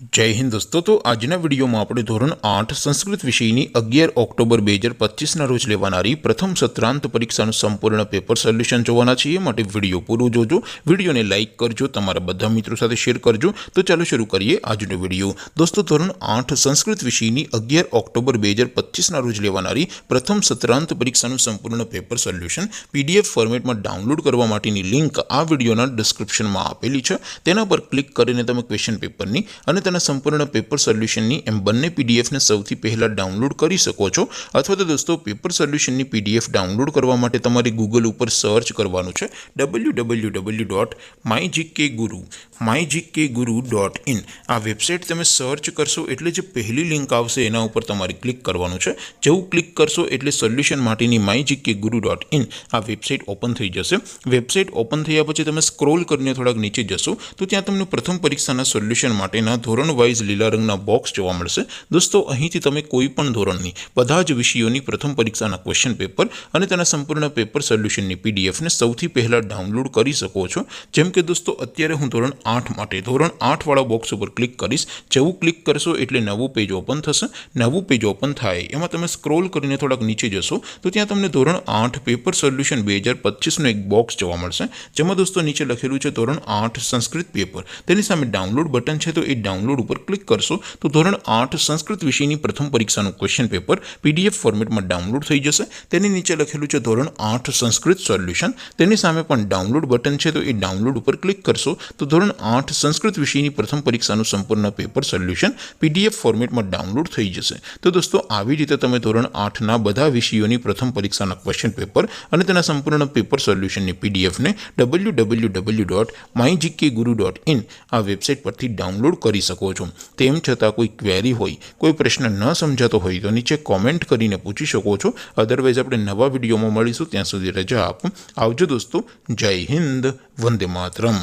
जय हिंद दोस्तों। तो आजना विडियो में આપણે ધોરણ 8 સંસ્કૃત વિષયની 11 ઓક્ટોબર 2025 ના રોજ લેવાનારી પ્રથમ સત્રાંત પરીક્ષાનું સંપૂર્ણ પેપર સોલ્યુશન જોવાના છીએ। માટે વિડિયો પૂરો જોજો, વિડિયોને લાઈક કરજો, તમારા બધા મિત્રો સાથે શેર કરજો। તો ચાલો શરૂ કરીએ આજનો વિડિયો। દોસ્તો ધોરણ 8 સંસ્કૃત વિષયની 11 ઓક્ટોબર 2025 ના રોજ લેવાનારી પ્રથમ સત્રાંત પરીક્ષાનું સંપૂર્ણ પેપર સોલ્યુશન પીડીએફ ફોર્મેટમાં ડાઉનલોડ કરવા માટેની લિંક આ વિડિયોના ડિસ્ક્રિપ્શનમાં આપેલી છે। તેના પર ક્લિક કરીને તમે ક્વેશ્ચન પેપરની અને संपूर्ण पेपर सोल्यूशन एम बने पीडीएफ ने सौथी पहला डाउनलॉड करी सको छो। अथवा तो दोस्तों पेपर सोल्यूशन पीडीएफ डाउनलॉड करवा माटे तमारे गूगल पर सर्च करवानुं छे www.mygkguru.in। आ वेबसाइट तमे सर्च करशो एटले जे पहली लिंक आवशे एना उपर तमारे क्लिक करवानुं छे। जेवुं क्लिक करशो एटले सोल्यूशन माटेनी mygkguru.in आ वेबसाइट ओपन थई जशे। वेबसाइट ओपन थया पछी तमे स्क्रॉल करीने थोड़ाक नीचे जशो तो त्यां तमने प्रथम परीक्षाना सोल्यूशन माटेना धोरण वाइज लीला रंगना बॉक्स जोवा मळशे। दोस्तों અહીંથી તમે કોઈપણ ધોરણની બધા જ વિષયોની પ્રથમ પરીક્ષાના ક્વેશ્ચન પેપર અને તેના સંપૂર્ણ પેપર સોલ્યુશનની પીડીએફ ને સૌથી પહેલા ડાઉનલોડ કરી શકો છો। જેમ કે દોસ્તો અત્યારે હું ધોરણ 8 માટે ધોરણ 8 વાળા બોક્સ ઉપર ક્લિક કરીશ। જેવું ક્લિક કરશો એટલે નવું પેજ ઓપન થશે। નવું પેજ ઓપન થાય એમાં તમે સ્ક્રોલ કરીને થોડાક નીચે જશો તો ત્યાં તમને ધોરણ 8 પેપર સોલ્યુશન 2025 નો એક બોક્સ જોવા મળશે। જેમાં દોસ્તો નીચે લખેલું છે ધોરણ 8 સંસ્કૃત પેપર, તેની સામે ડાઉનલોડ બટન છે તો એ डाउनलॉड पर क्लिक करशो तो धोरण 8 संस्कृत विषय की प्रथम परीक्षा क्वेश्चन पेपर पीडीएफ फॉर्मेट में डाउनलॉड थई जशे। तेनी नीचे लखेलुं छे धोरण 8 संस्कृत सोल्यूशन, तेनी सामे पण डाउनलॉड बटन छे तो ए डाउनलॉड पर क्लिक करशो तो धोरण 8 संस्कृत विषय की प्रथम परीक्षा संपूर्ण पेपर सोल्यूशन पीडीएफ फॉर्मेट में डाउनलॉड थई जशे। तो दोस्तों આવી રીતે તમે ધોરણ 8 ના બધા વિષયોની પ્રથમ પરીક્ષાના ક્વેશ્ચન પેપર અને તેના સંપૂર્ણ પેપર સોલ્યુશનની પીડીએફ ને www.mygkguru.in આ વેબસાઇટ પરથી ડાઉનલોડ કરી શકો છો। તેમ છતાં કોઈ ક્વેરી હોય, કોઈ પ્રશ્ન ન સમજાતો હોય તો નીચે કોમેન્ટ કરીને પૂછી શકો છો। અધરવાઇઝ આપણે નવા વિડીયોમાં મળીશું, ત્યાં સુધી રજા આપો। આવજો દોસ્તો, જય હિન્દ, વંદે માતરમ।